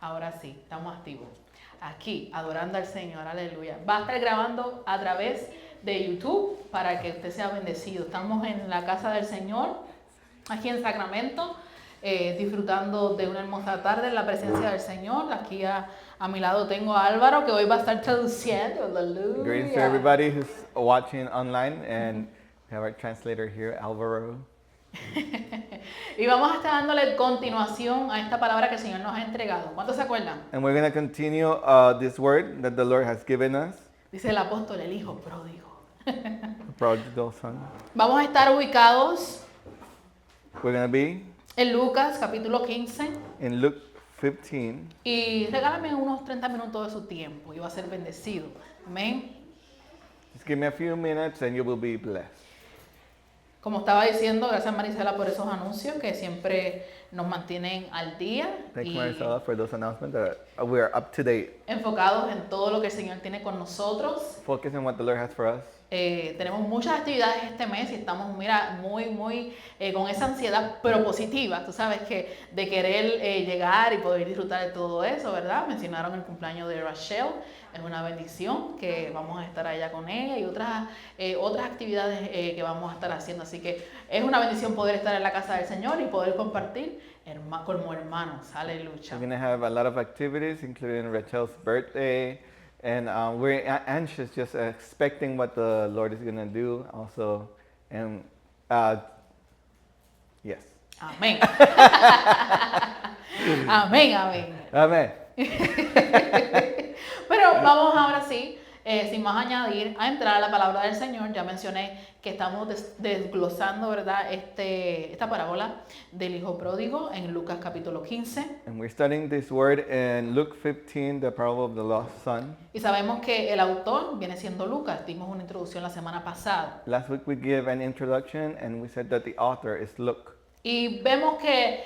Ahora sí, estamos activos. Aquí, adorando al Señor, aleluya. Va a estar grabando a través de YouTube para que usted sea bendecido. Estamos en la casa del Señor, aquí en Sacramento, disfrutando de una hermosa tarde en la presencia del Señor. Aquí a mi lado tengo a Álvaro, que hoy va a estar traduciendo. Aleluya. Greetings to everybody who's watching online, and we have our translator here, Alvaro. Y vamos a estar dándole continuación a esta palabra que el Señor nos ha entregado. ¿Cuántos se acuerdan? And we're going to continue this word that the Lord has given us, Dice el apóstol, el hijo pródigo. the prodigal son. Vamos a estar ubicados We're going to be en Lucas capítulo 15 in Luke 15. y regálame unos 30 minutos de su tiempo y va a ser bendecido. Amén. Just give me a few minutes and you will be blessed. Como estaba diciendo, gracias Marisela por esos anuncios que siempre nos mantienen al día Thank you, y Marcela, for those announcements that we are up to date. enfocados en todo lo que el Señor tiene con nosotros. Focus on what the Lord has for us. Tenemos muchas actividades este mes y estamos, mira, muy con esa ansiedad, pero positiva, tú sabes, que de querer llegar y poder disfrutar de todo eso, ¿verdad? Mencionaron el cumpleaños de Rachel, es una bendición que vamos a estar allá con ella y otras actividades que vamos a estar haciendo, así que es una bendición poder estar en la casa del Señor y poder compartir como hermanos, aleluya. We're going to have a lot of activities, including Rachel's birthday. And we're anxious, just expecting what the Lord is going to do also. And yes. Amén. Amén. Amen. Pero vamos ahora sí, sin más añadir, a entrar a la palabra del Señor. Ya mencioné que estamos desglosando, ¿verdad? Esta parábola del hijo pródigo en Lucas capítulo 15. And we're studying this word in Luke 15, the parable of the lost son. Y sabemos que el autor viene siendo Lucas. Dimos una introducción la semana pasada. Last week we gave an introduction and we said that the author is Luke. Y vemos que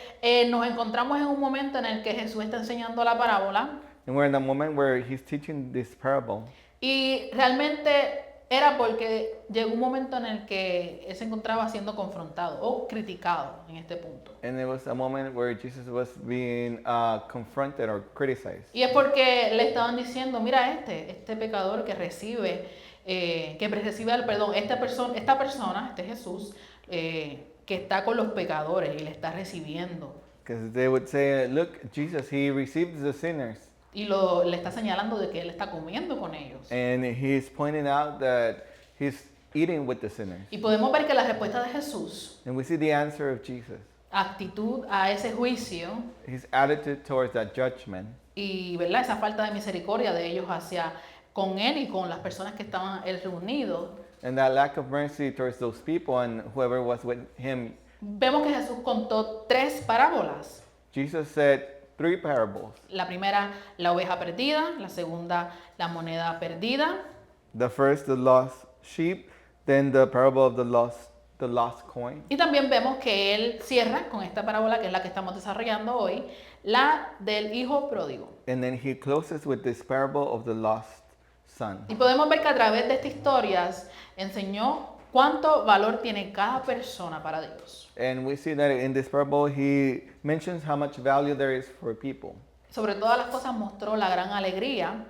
nos encontramos en un momento en el que Jesús está enseñando la parábola. And we're in the moment where he's teaching this parable. Y realmente era porque llegó un momento en el que él se encontraba siendo confrontado o criticado en este punto. And it was a moment where Jesus was being confronted or criticized. Y es porque le estaban diciendo, mira este pecador que recibe esta persona, este Jesús, que está con los pecadores y le está recibiendo. Because they would say, look, Jesus, he receives the sinners. Y le está señalando de que él está comiendo con ellos. And he's pointing out that he's eating with the sinners. Y podemos ver que la respuesta de Jesús, And we see the answer of Jesus. actitud a ese juicio His attitude towards that judgment. y, ¿verdad?, esa falta de misericordia de ellos con él y con las personas que estaban él reunidos. And that lack of mercy towards those people and whoever was with him. Vemos que Jesús contó 3 parábolas. Jesus said 3 parables. La primera, la oveja perdida. La segunda, la moneda perdida. The first, the lost sheep. Then the parable of the lost coin. Y también vemos que él cierra con esta parábola, que es la que estamos desarrollando hoy, la del hijo pródigo. And then he closes with this parable of the lost son. Y podemos ver que a través de estas historias enseñó cuánto valor tiene cada persona para Dios. And we see that in this parable he mentions how much value there is for people. Sobre todas las cosas mostró la gran alegría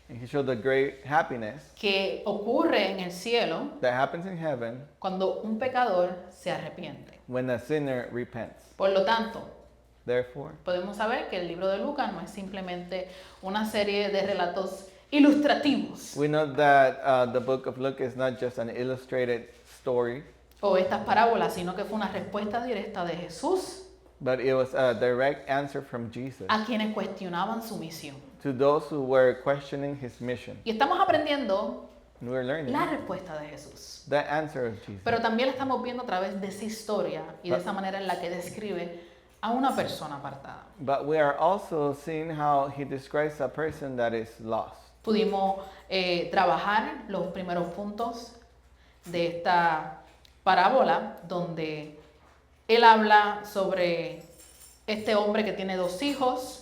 And he showed the great happiness que ocurre en el cielo that happens in heaven cuando un pecador se arrepiente. when a sinner repents. Por lo tanto, Therefore, podemos saber que el libro de Lucas no es simplemente una serie de relatos ilustrativos we know that the book of Luke is not just an illustrated story, o estas parábolas, sino que fue una respuesta directa de Jesús but it was a direct answer from Jesus a quienes cuestionaban su misión. to those who were questioning his mission. Y estamos aprendiendo And we're learning la respuesta de Jesús. the answer of Jesus. Pero también la estamos viendo a través de esa historia y de esa manera en la que describe a una persona apartada. But we are also seeing how he describes a person that is lost. Pudimos trabajar los primeros puntos de esta parábola donde él habla sobre este hombre que tiene 2 hijos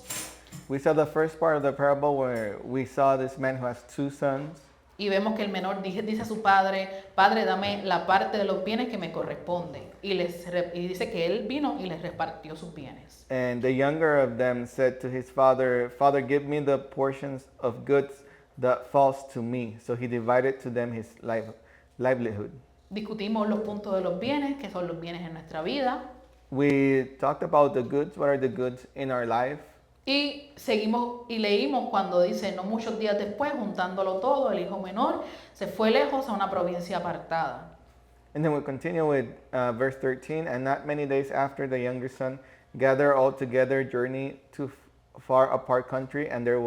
We saw the first part of the parable where we saw this man who has 2 sons. y vemos que el menor dice a su padre, padre, dame la parte de los bienes que me corresponde. y y dice que él vino y les repartió sus bienes. And the younger of them said to his father, Father, give me the portions of goods that falls to me. So he divided to them his livelihood. Discutimos los puntos de los bienes, que son los bienes en nuestra vida, We talked about the goods. What are the goods in our life? y seguimos y leímos cuando dice, no muchos días después, juntándolo todo, el hijo menor se fue lejos a una provincia apartada. And then we continue with verse 13. And not many days after, the younger son gathered all together, journeyed to far apart country, and there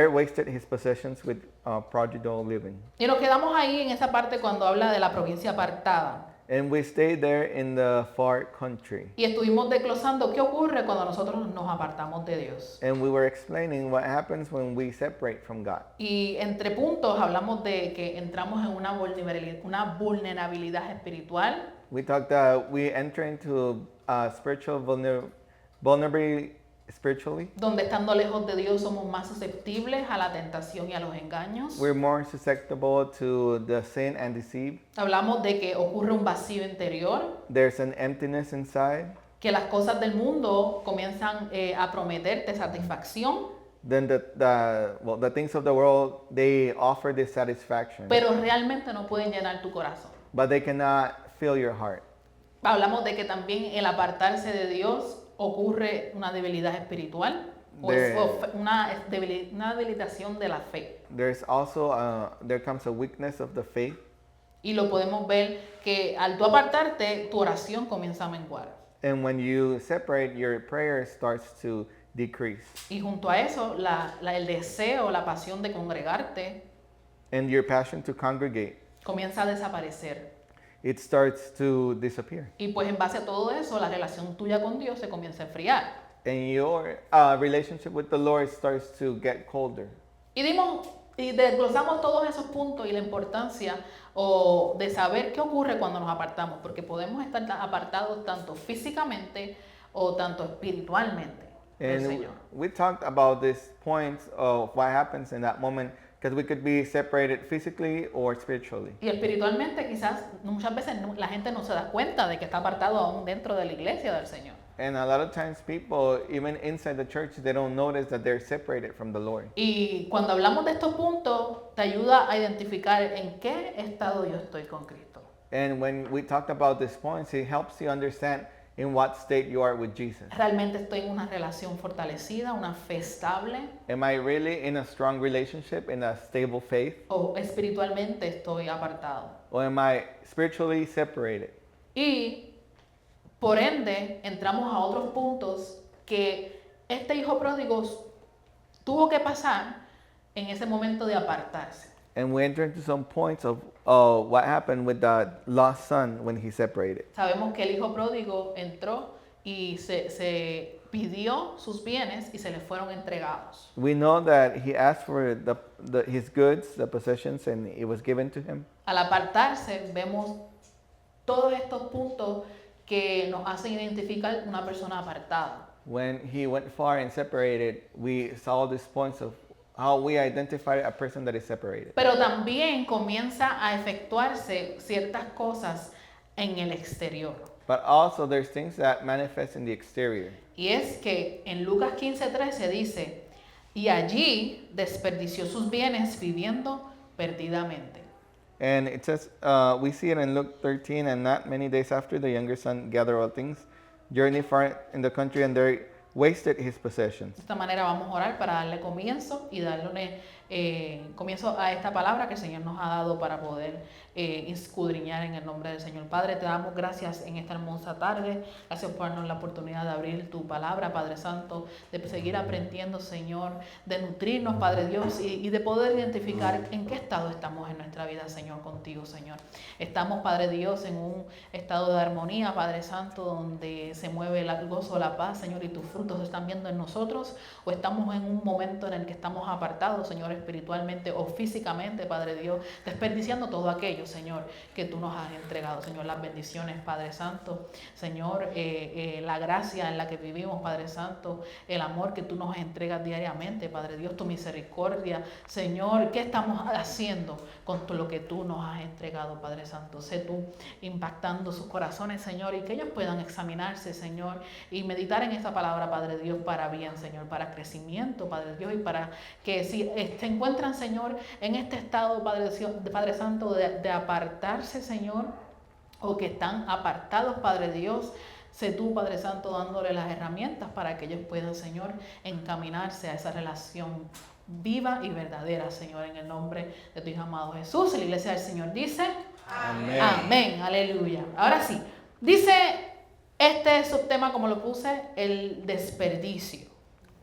wasted his possessions with prodigal living. Y nos quedamos ahí en esa parte cuando habla de la provincia apartada. And we stayed there in the far country. Y estuvimos desglosando qué ocurre cuando nosotros nos apartamos de Dios. And we were explaining what happens when we separate from God. Y entre puntos hablamos de que entramos en una vulnerabilidad espiritual, We talked that we enter into spiritual vulnerability spiritually. donde estando lejos de Dios somos más susceptibles a la tentación y a los engaños. We're more susceptible to the sin and deceit. Hablamos de que ocurre un vacío interior, There's an emptiness inside. que las cosas del mundo comienzan a prometerte satisfacción, Then the things of the world, they offer this satisfaction, pero realmente no pueden llenar tu corazón. but they cannot fill your heart. Hablamos de que también el apartarse de Dios ocurre una debilidad espiritual una debilitación de la fe. There's also there comes a weakness of the faith. Y lo podemos ver que al tú apartarte, tu oración comienza a menguar. And when you separate, your prayer starts to decrease. Y junto a eso, el deseo, la pasión de congregarte And your passion to congregate, comienza a desaparecer. it starts to disappear. Y pues en base a todo eso, la relación tuya con Dios se comienza a enfriar. And your relationship with the Lord starts to get colder. Y desglosamos todos esos puntos y la importancia de saber qué ocurre cuando nos apartamos, porque podemos estar apartados tanto físicamente o tanto espiritualmente del And Señor. we talked about these points of what happens in that moment, because we could be separated physically or spiritually. Y espiritualmente quizás muchas veces la gente no se da cuenta de que está apartado aún dentro de la iglesia del Señor. And a lot of times people, even inside the church, they don't notice that they're separated from the Lord. Y cuando hablamos de estos puntos, te ayuda a identificar en qué estado yo estoy con Cristo. And when we talked about these points, it helps you understand in what state you are with Jesus. ¿Realmente estoy en una relación fortalecida, una fe estable? Am I really in a strong relationship, in a stable faith? ¿O espiritualmente estoy apartado? Or am I spiritually separated? Y por ende, entramos a otros puntos que este hijo pródigo tuvo que pasar en ese momento de apartarse. And we enter into some points of what happened with the lost son when he separated. Sabemos que el hijo pródigo entró y se pidió sus bienes y se le fueron entregados. We know that he asked for his goods, the possessions, and it was given to him. Al apartarse, vemos todos estos puntos que nos hacen identificar una persona apartada. When he went far and separated, we saw these points of how we identify a person that is separated. Pero también comienza a efectuarse ciertas cosas en el exterior. But also there's things that manifest in the exterior. Y es que en Lucas 15:13 dice, y allí desperdició sus bienes viviendo perdidamente. And it says, we see it in Luke 13, and not many days after, the younger son gathered all things, journeyed far in the country, and there wasted his possessions. De esta manera vamos a orar para darle comienzo y darle comienzo a esta palabra que el Señor nos ha dado para poder escudriñar en el nombre del Señor. Padre, te damos gracias en esta hermosa tarde. Gracias por darnos la oportunidad de abrir tu palabra, Padre Santo, de seguir aprendiendo, Señor, de nutrirnos, Padre Dios, y de poder identificar en qué estado estamos en nuestra vida, Señor, contigo, Señor. Estamos, Padre Dios, en un estado de armonía, Padre Santo, donde se mueve el gozo, la paz, Señor, y tu fruto frutos se están viendo en nosotros o estamos en un momento en el que estamos apartados, Señor, espiritualmente o físicamente, Padre Dios, desperdiciando todo aquello, Señor, que tú nos has entregado, Señor, las bendiciones, Padre Santo, Señor, la gracia en la que vivimos, Padre Santo, el amor que tú nos entregas diariamente, Padre Dios, tu misericordia, Señor, ¿qué estamos haciendo con todo lo que tú nos has entregado, Padre Santo? Sé tú impactando sus corazones, Señor, y que ellos puedan examinarse, Señor, y meditar en esta palabra, Padre Dios, para bien, Señor, para crecimiento, Padre Dios, y para que si se encuentran, Señor, en este estado, Padre Santo, de apartarse, Señor, o que están apartados, Padre Dios, sé tú, Padre Santo, dándole las herramientas para que ellos puedan, Señor, encaminarse a esa relación viva y verdadera, Señor, en el nombre de tu Hijo amado Jesús. Y la iglesia del Señor dice, amén. Amén, aleluya. Ahora sí, dice este subtema, como lo puse, el desperdicio.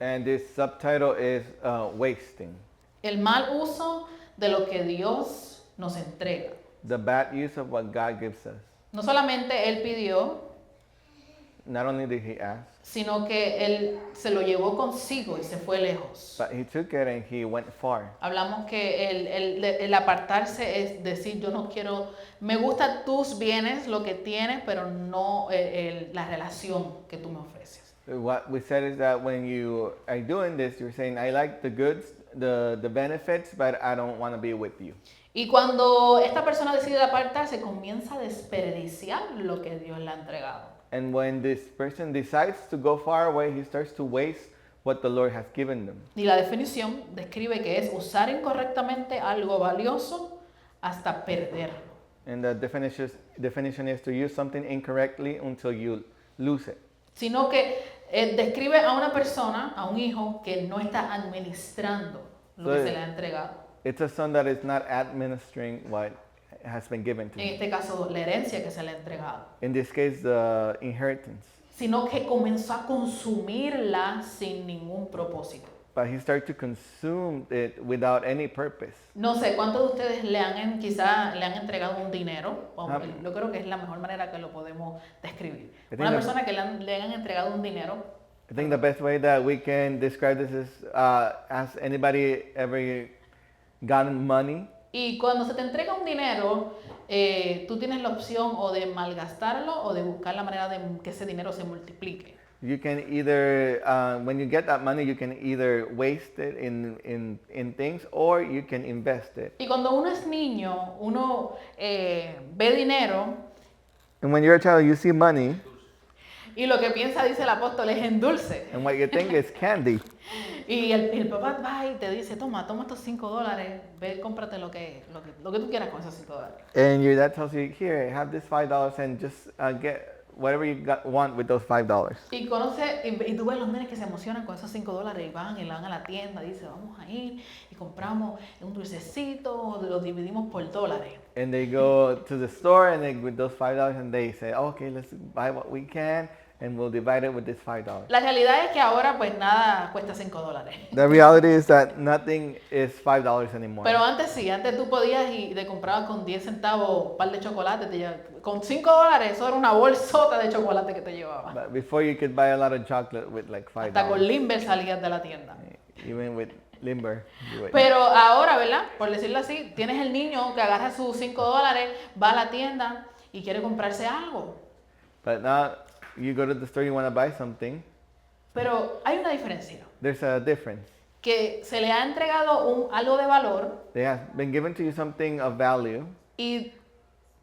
And this subtitle is wasting. El mal uso de lo que Dios nos entrega. The bad use of what God gives us. No solamente Él pidió, Not only did he ask, sino que Él se lo llevó consigo y se fue lejos. but he took it and he went far. Hablamos que el apartarse es decir, yo no quiero, me gustan tus bienes, lo que tienes, pero no la relación que tú me ofreces. What we said is that when you are doing this, you're saying, I like the goods, the benefits, but I don't want to be with you. Y cuando esta persona decide apartarse, comienza a desperdiciar lo que Dios le ha entregado. And when this person decides to go far away, he starts to waste what the Lord has given them. Y la definición describe que es usar incorrectamente algo valioso hasta perderlo. And the definition is to use something incorrectly until you lose it. Sino que describe a una persona, a un hijo, que no está administrando lo que se le ha entregado. It's a son that is not administering what has been given to En him. este caso, la herencia que se le ha entregado. In this case, the inheritance. Sino que comenzó a consumirla sin ningún propósito. But he started to consume it without any purpose. No sé, ¿cuántos de ustedes quizá le han entregado un dinero? Yo creo que es la mejor manera que lo podemos describir. Una persona que le han entregado un dinero. I think the best way that we can describe this is, has anybody ever gotten money? Y cuando se te entrega un dinero, tú tienes la opción o de malgastarlo o de buscar la manera de que ese dinero se multiplique. You can either, when you get that money, you can either waste it in things or you can invest it. Y cuando uno es niño, uno ve dinero. And when you're a child, you see money. Y lo que piensa, dice el apóstol, es en dulce. And what you think is candy. Y el papá va y te dice, toma estos $5, ve, cómprate lo que tú quieras con esos $5. And your dad tells you, here, have this $5 and just get whatever you want with those $5. Y tú ves los nenes que se emocionan con esos $5 y van a la tienda, dice, vamos a ir y compramos un dulcecito, lo dividimos por dólares. And they go to the store and with those $5 and they say, okay, let's buy what we can. And we'll divide it with this $5. La realidad es que ahora pues nada cuesta $5. The reality is that nothing is $5 anymore. Pero antes sí, antes tú podías y te comprabas con 10 centavos un par de chocolates, con $5 eso era una bolsota de chocolate que te llevaba. But before you could buy a lot of chocolate with like $5. Hasta con Limber salías de la tienda. Even with Limber. Pero ahora, ¿verdad? Por decirlo así, tienes el niño que agarra sus $5, va a la tienda y quiere comprarse algo. But now you go to the store, you want to buy something. Pero hay una diferencia. There's a difference. Que se le ha entregado algo de valor. They have been given to you something of value. Y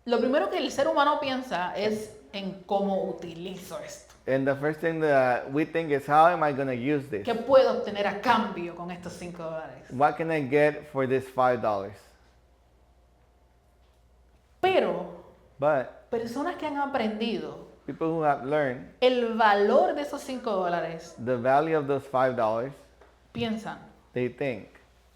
lo primero que el ser humano piensa es en cómo utilizo esto. And the first thing that we think is, how am I going to use this? ¿Qué puedo obtener a cambio con estos $5? What can I get for this $5? Pero But personas que han aprendido people who have learned el valor de esos $5 the value of those $5, piensan, they think,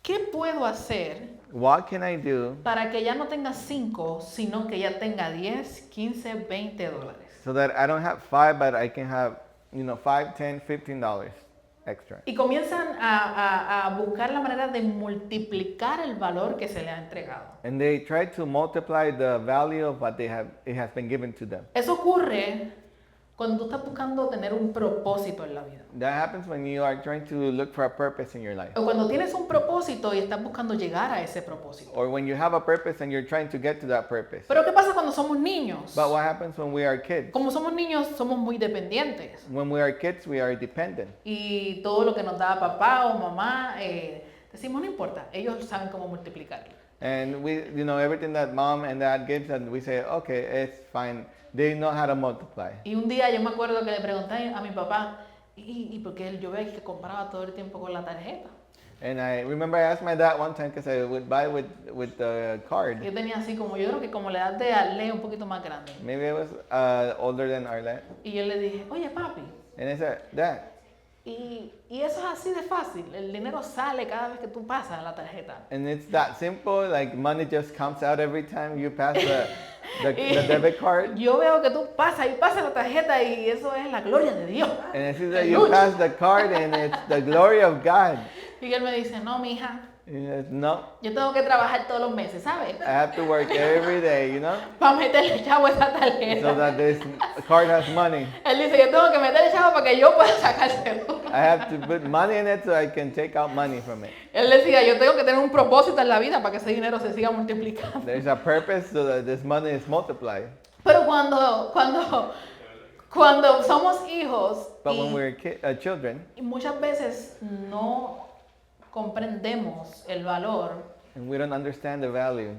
¿qué puedo hacer what can I do para que ya no tenga 5, sino que ya tenga 10, 15, $20? so that I don't have 5, but I can have, $5, $10, $15 extra? Y comienzan a buscar la manera de multiplicar el valor que se le ha entregado. And they try to multiply the value of what it has been given to them. Eso ocurre Cuando tú estás buscando tener un propósito en la vida. That happens when you are trying to look for a purpose in your life. O cuando tienes un propósito y estás buscando llegar a ese propósito. Or when you have a purpose and you're trying to get to that purpose. Pero ¿qué pasa cuando somos niños? But what happens when we are kids? Como somos niños, somos muy dependientes. When we are kids, we are dependent. Y todo lo que nos da papá o mamá, decimos no importa, ellos saben cómo multiplicarlo. And we, everything that mom and dad gives, and we say, okay, it's fine. They know how to multiply. Y un día yo me acuerdo que le pregunté a mi papá, y porque yo veía que compraba todo el tiempo con la tarjeta. And I remember I asked my dad one time because I would buy with the card. Yo tenía así como, yo creo que como la edad de Arle un poquito más grande. Maybe I was older than Arlette. Y yo le dije, oye papi, And I said, Dad, y eso es así de fácil, el dinero sale cada vez que tú pasas la tarjeta. and it's that simple, like money just comes out every time you pass the debit card. Yo veo que tú pasas y pasas la tarjeta y eso es la gloria de Dios. And I see that you pass the card and it's the glory of God. Y él me dice, no, mija, And he says, no, yo tengo que trabajar todos los meses, ¿sabes? I have to work every day, Para meterle chavo a esa so tarjeta. that this card has money. Él dice, yo tengo que meterle chavo para que yo pueda sacárselo. I have to put money in it so I can take out money from it. Él decía, yo tengo que tener un propósito en la vida para que ese dinero se siga multiplicando. There's a purpose so that this money is multiplied. Pero cuando somos hijos But when we're children, y muchas veces no comprendemos el valor. and we don't understand the value.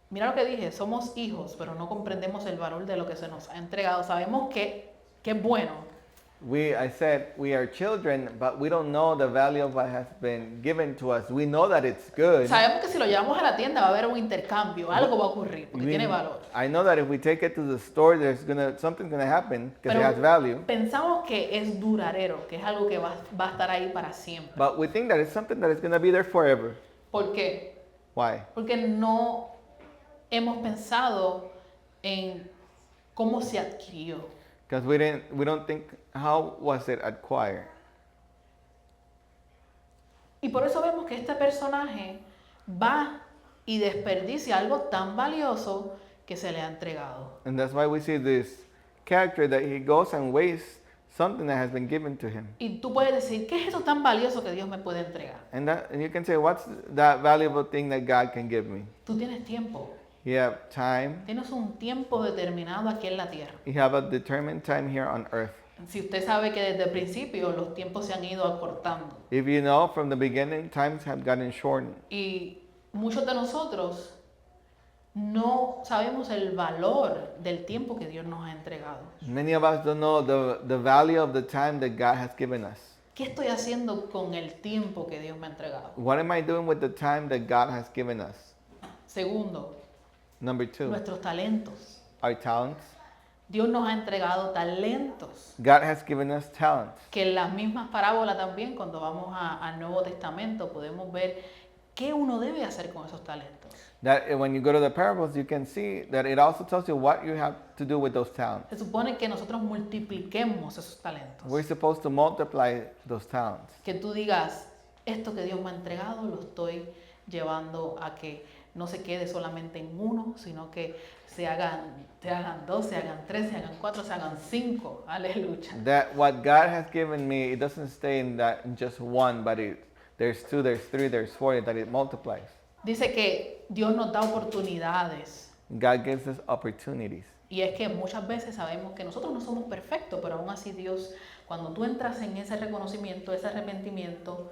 Mira lo que dije, somos hijos, pero no comprendemos el valor de lo que se nos ha entregado. Sabemos que es bueno, I said we are children, but we don't know the value of what has been given to us. We know that it's good. sabemos que si lo llevamos a la tienda va a haber un intercambio, algo va a ocurrir, porque tiene valor. I know that if we take it to the store, something's gonna happen because it Pero has value. pensamos que es duradero, que es algo que va a estar ahí para siempre. But we think that it's something that is gonna be there forever. ¿Por qué? Why? Porque no hemos pensado en cómo se adquirió. Because we don't think how was it acquired. Y por eso vemos que este personaje va y desperdicia algo tan valioso que se le ha entregado. And that's why we see this character that he goes and wastes something that has been given to him. Y tú puedes decir, ¿qué es eso tan valioso que Dios me puede entregar? And you can say, what's that valuable thing that God can give me? Tú tienes tiempo, You have time. tienes un tiempo determinado aquí en la tierra. You have a determined time here on earth. Si usted sabe que desde el principio los tiempos se han ido acortando If you know from the beginning, times have gotten shortened. y muchos de nosotros no sabemos el valor del tiempo que Dios nos ha entregado. Many of us don't know the value of the time that God has given us. ¿Qué estoy haciendo con el tiempo que Dios me ha entregado? What am I doing with the time that God has given us? Segundo, Number two, nuestros talentos. our talents. Dios nos ha entregado talentos. God has given us talents. Que en las mismas parábolas también, cuando vamos al Nuevo Testamento, podemos ver qué uno debe hacer con esos talentos. That when you go to the parables, you can see that it also tells you what you have to do with those talents. Se supone que nosotros multipliquemos esos talentos. We're supposed to multiply those talents. Que tú digas, esto que Dios me ha entregado lo estoy llevando a que no se quede solamente en uno, sino que se hagan dos, se hagan tres, se hagan cuatro, se hagan cinco. Aleluya. That what God has given me, it doesn't stay in just one, but there's two, there's three, there's four, that it multiplies. Dice que Dios nos da oportunidades. God gives us opportunities. Y es que muchas veces sabemos que nosotros no somos perfectos, pero aún así Dios, cuando tú entras en ese reconocimiento, ese arrepentimiento,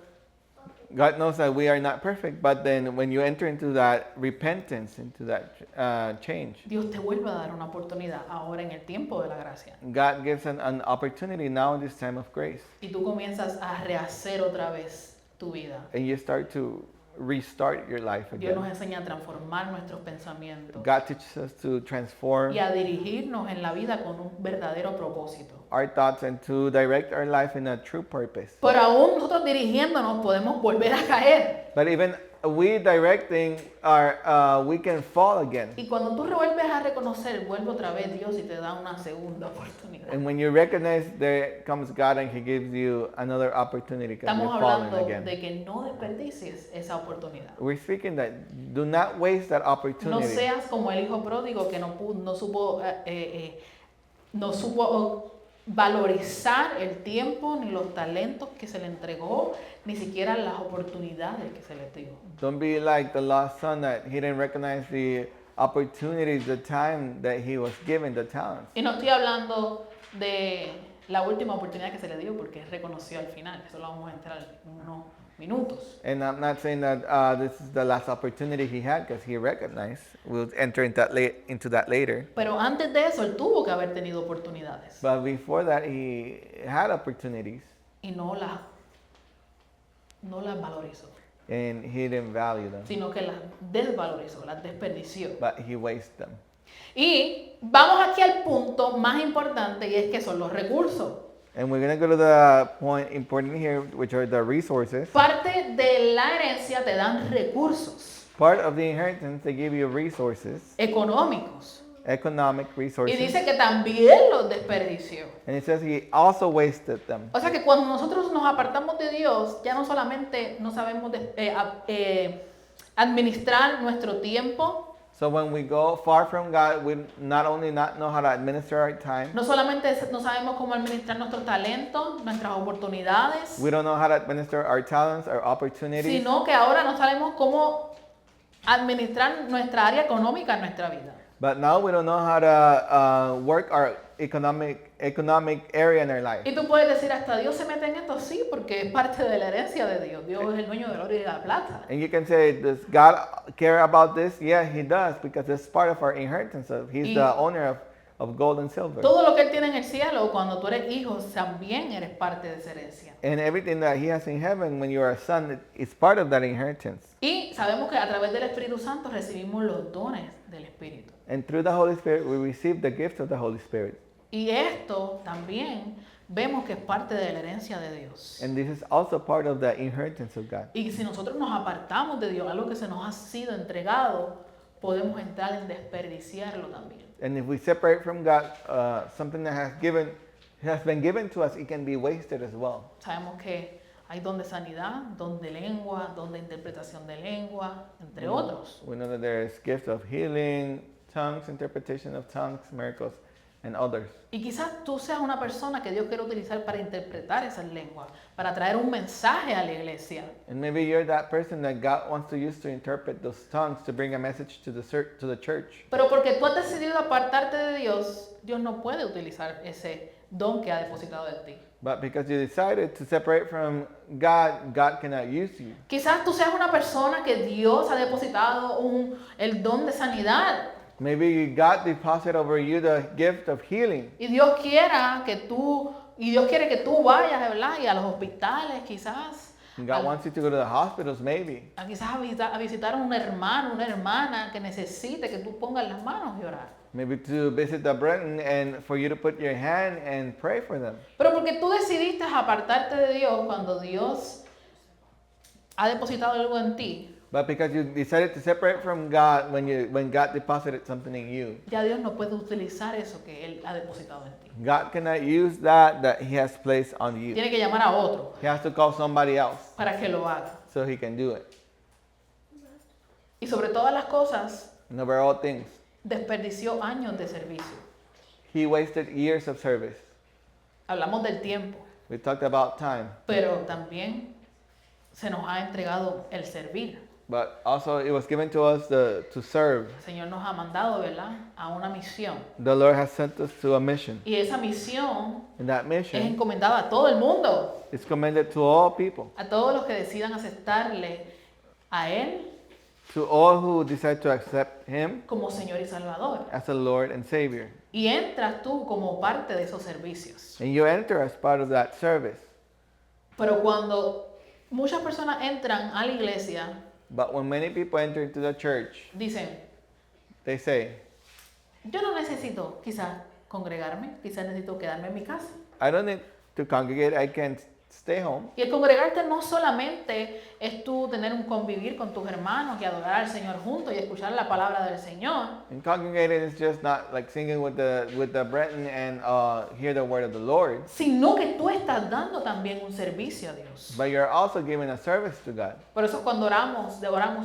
God knows that we are not perfect, but then when you enter into that repentance, into that change, Dios te vuelve a dar una oportunidad ahora en el tiempo de la gracia. God gives an opportunity now in this time of grace. Y tú comienzas a rehacer otra vez tu vida. And you start to restart your life Dios nos again. enseña a transformar nuestros pensamientos God teaches us to transform y a dirigirnos en la vida con un verdadero propósito. our thoughts and to direct our life in a true purpose. Pero aún nosotros dirigiéndonos podemos volver a caer. But even we directing we can fall again. Y cuando tú vuelves a reconocer, vuelve otra vez Dios y te da una segunda oportunidad. And when you recognize, there comes God and He gives you another opportunity because Estamos you're falling hablando again. de que no desperdicies esa oportunidad. We're speaking that do not waste that No opportunity. seas como el hijo pródigo que no supo no supo valorizar el tiempo ni los talentos que se le entregó, ni siquiera las oportunidades que se le dio. Don't be like the lost son that he didn't recognize the opportunities, the time that he was given, the talents. Y no estoy hablando de la última oportunidad que se le dio porque reconoció al final, eso lo vamos a entrar en unos minutos. And I'm not saying that this is the last opportunity he had because he recognized. We'll enter into that later. Pero antes de eso, él tuvo que haber tenido oportunidades But before that, he had opportunities y no las valorizó, and he didn't value them, sino que las desvalorizó, las desperdició. but he wasted them. Y vamos aquí al punto más importante y es que son los recursos. And we're going to go to the point important here, which are the resources. Parte de la herencia te dan recursos Part of the inheritance, they give you resources, económicos. economic Y resources. dice que también los desperdició. And it says he also wasted them. O sea que cuando nosotros nos apartamos de Dios, ya no solamente no sabemos administrar nuestro tiempo, So when we go far from God, we not only not know how to administer our time, no solamente no sabemos cómo administrar nuestros talentos, nuestras oportunidades, we don't know how to administer our talents, our opportunities, sino que ahora no sabemos cómo administrar nuestra área económica en nuestra vida. but now we don't know how to work our economic area in our life. Y tú puedes decir, hasta Dios se mete en esto, sí, porque es parte de la herencia de Dios. Dios es el dueño del oro y de la plata. And you can say, does God care about this? Yeah, he does, because it's part of our inheritance. He's the owner of gold and silver. Todo lo que Él tiene en el cielo, cuando tú eres hijo, también eres parte de esa herencia. And everything that he has in heaven, when you are a son, is part of that inheritance. Y sabemos que a través del Espíritu Santo recibimos los dones del Espíritu. And through the Holy Spirit, we receive the gift of the Holy Spirit. Y esto también vemos que es parte de la herencia de Dios. And this is also part of the inheritance of God. Y si nosotros nos apartamos de Dios, algo que se nos ha sido entregado, podemos entrar en desperdiciarlo también. And if we separate from God, something that has been given to us, it can be wasted as well. Sabemos que hay don de sanidad, don de lengua, don de interpretación de lengua, entre otros. We know that there is gift of healing, tongues, interpretation of tongues, miracles, and others. Y quizás tú seas una persona que Dios quiere utilizar para interpretar esas lenguas, para traer un mensaje a la iglesia. And maybe you're that person that God wants to use to interpret those tongues to bring a message to the church. Pero porque tú has decidido apartarte de Dios, Dios no puede utilizar ese don que ha depositado en ti. But because you decided to separate from God, God cannot use you. Quizás tú seas una persona que Dios ha depositado el don de sanidad. Maybe God deposited over you the gift of healing. Y Dios quiere que tú vayas, ¿verdad? Y a los hospitales quizás. And God wants you to go to the hospitals, maybe. Quizás a visitar a un hermano, una hermana que necesite que tú pongas las manos y orar. Maybe to visit the brethren and for you to put your hand and pray for them. Pero porque tú decidiste apartarte de Dios cuando Dios ha depositado algo en ti, But because you decided to separate from God when God deposited something in you, ya Dios no puede utilizar eso que Él ha depositado en ti. God cannot use that He has placed on you. Tiene que llamar a otro He has to call somebody else para que lo haga. so He can do it. Y sobre todas las cosas, And over all things, desperdició años de servicio. He wasted years of service. Hablamos del tiempo, We talked about time, pero también se nos ha entregado el servir. but also it was given to us to serve. El Señor nos ha mandado, ¿verdad?, a una misión. The Lord has sent us to a mission. Y esa misión And that es mission encomendada a todo el mundo, is commended to all people, a todos los que decidan aceptarle a Él to all who decide to accept Him como Señor y Salvador. as a Lord and Savior. Y entras tú como parte de esos servicios. And you enter as part of that service. Pero cuando muchas personas entran a la iglesia, But when many people enter into the church, dicen, they say, yo no necesito quizás congregarme, quizás necesito quedarme en mi casa. I don't need to congregate, I can stay home. Y el congregarte no solamente es tú tener un convivir con tus hermanos y adorar al Señor juntos y escuchar la palabra del Señor, And congregating is just not like singing with the brethren and hear the word of the Lord, sino que tú estás dando también un servicio a Dios. but you're also giving a service to God. Por eso cuando oramos,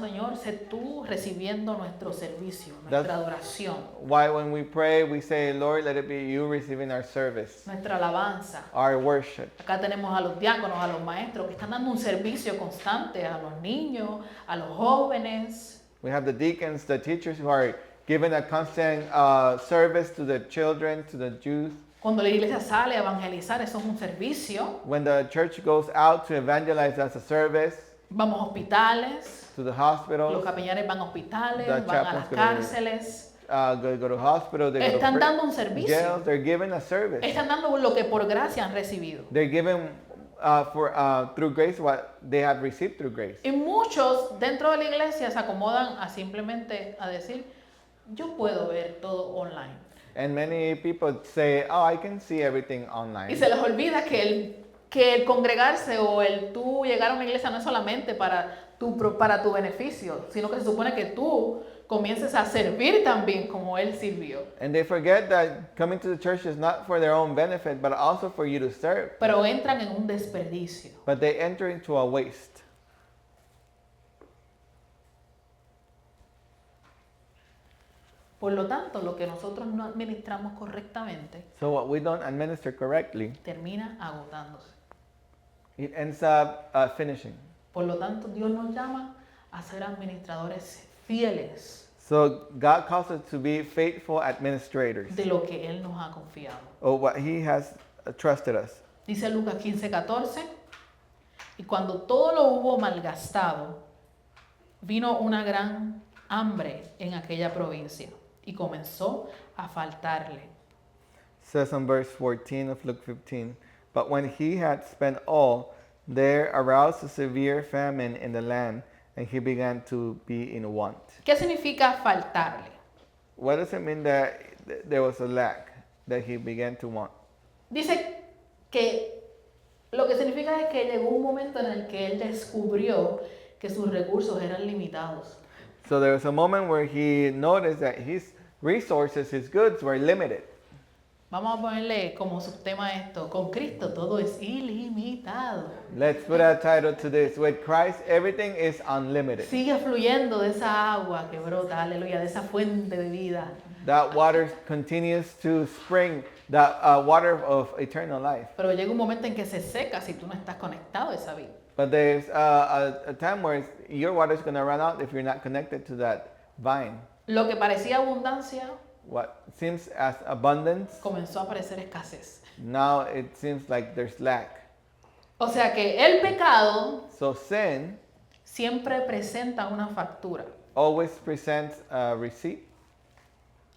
Señor, sé tú recibiendo nuestro servicio, nuestra adoración, Why when we pray, we say, Lord, let it be you receiving our service, nuestra alabanza. our worship. Acá tenemos a los diáconos, a los maestros que están dando un servicio constante a los niños, a los jóvenes. We have the deacons, the teachers who are giving a constant service to the children, to the youth. Cuando la iglesia sale a evangelizar, eso es un servicio. When the church goes out to evangelize, that's a service. Vamos a hospitales, To the los hospitals, capellanes van a hospitales, The van a las chaplains go to- cárceles. go to hospital, they go Están to dando un servicio. jails, they're giving a service. Están dando lo que por gracia han recibido. They're giving through grace what they have received through grace. Y muchos dentro de la iglesia se acomodan a simplemente a decir, yo puedo ver todo online. And many people say, oh, I can see everything Y online. se les olvida que el congregarse o el tú llegar a una iglesia no es solamente para tu beneficio, sino que se supone que tú comiences a servir también como Él sirvió. And they forget that coming to the church is not for their own benefit, but also for you to serve. Pero entran en un desperdicio. But they enter into a waste. Por lo tanto, lo que nosotros no administramos correctamente So what we don't administer correctly, termina agotándose. it ends up finishing. Por lo tanto, Dios nos llama a ser administradores fieles So God calls us to be faithful administrators de lo que Él nos ha confiado. of what He has trusted us. Dice Lucas 15:14, y cuando todo lo hubo malgastado, vino una gran hambre en aquella provincia y comenzó a faltarle. Says in verse 14 of Luke 15, but when he had spent all, there aroused a severe famine in the land, and he began to be in want. ¿Qué significa faltarle? What does it mean that there was a lack, that he began to want? Dice que lo que significa es que llegó un momento en el que él descubrió que sus recursos eran limitados. So there was a moment where he noticed that his resources, his goods were limited. Vamos a ponerle como subtema esto, con Cristo todo es ilimitado. Let's put a title to this. With Christ, everything is unlimited. Sigue fluyendo de esa agua que brota, aleluya, de esa fuente de vida. That water continues to spring, that water of eternal life. Pero llega un momento en que se seca si tú no estás conectado a esa vida. But there's a time where your water is going to run out if you're not connected to that vine. Lo que parecía abundancia What seems as abundance, comenzó a aparecer escasez. now it seems like there's lack. O sea que el pecado So sin siempre presenta una factura. always presents a receipt.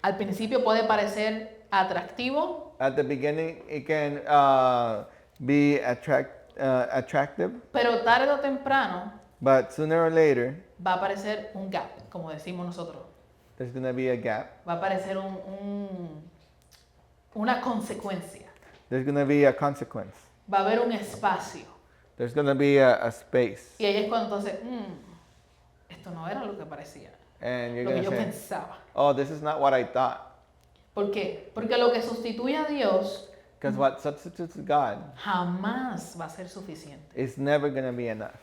Al principio puede parecer atractivo, At the beginning, it can be attractive, pero tarde o temprano but sooner or later, va a aparecer un gap, como decimos nosotros. there's going to be a gap. Va a aparecer una consecuencia. There's going to be a consequence. Va a haber un espacio. There's going to be a space. Y ahí es cuando entonces, esto no era lo que parecía, And you're lo que going yo to say, pensaba. oh, this is not what I thought. ¿Por qué? Porque lo que sustituye a Dios Because what substitutes God jamás va a ser suficiente. is never going to be enough.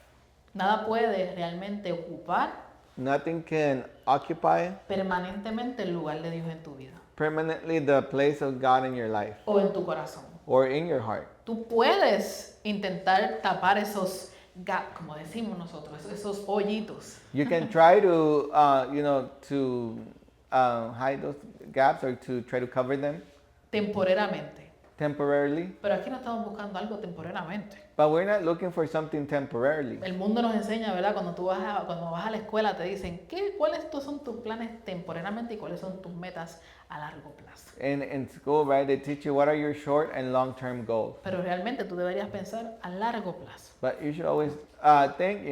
Nada puede realmente ocupar Nothing can occupy permanentemente el lugar de Dios en tu vida permanently the place of God in your life o en tu corazón. or in your heart. Tú puedes intentar tapar esos gaps, como decimos nosotros, esos hoyitos. You can try to, hide those gaps or to try to cover them Temporariamente. temporarily. Pero aquí no estamos buscando algo temporariamente. But we're not looking for something temporarily. El mundo nos enseña, ¿verdad? Cuando vas a la escuela te dicen, ¿cuáles son tus planes temporariamente y cuáles son tus metas a largo plazo? In school, right, they teach you what are your short and long-term goals. Pero realmente tú deberías pensar a largo plazo. But you should always think,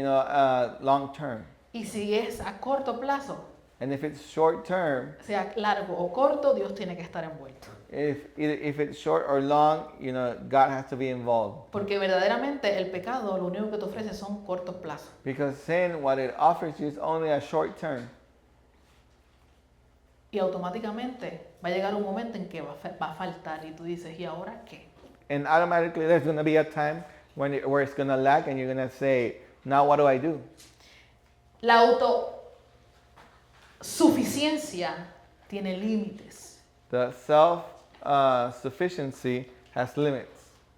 long-term. Y si es a corto plazo, And if it's short term, sea largo o corto, Dios tiene que estar envuelto. if it's short or long, God has to be involved. Porque verdaderamente el pecado lo único que te ofrece son cortos plazos. Because sin, what it offers you is only a short term. Y automáticamente va a llegar un momento en que va a faltar y tú dices, ¿y ahora qué? And automatically there's going to be a time where it's going to lack and you're going to say, now what do I do? La autosuficiencia tiene límites. The self-sufficiency has limits.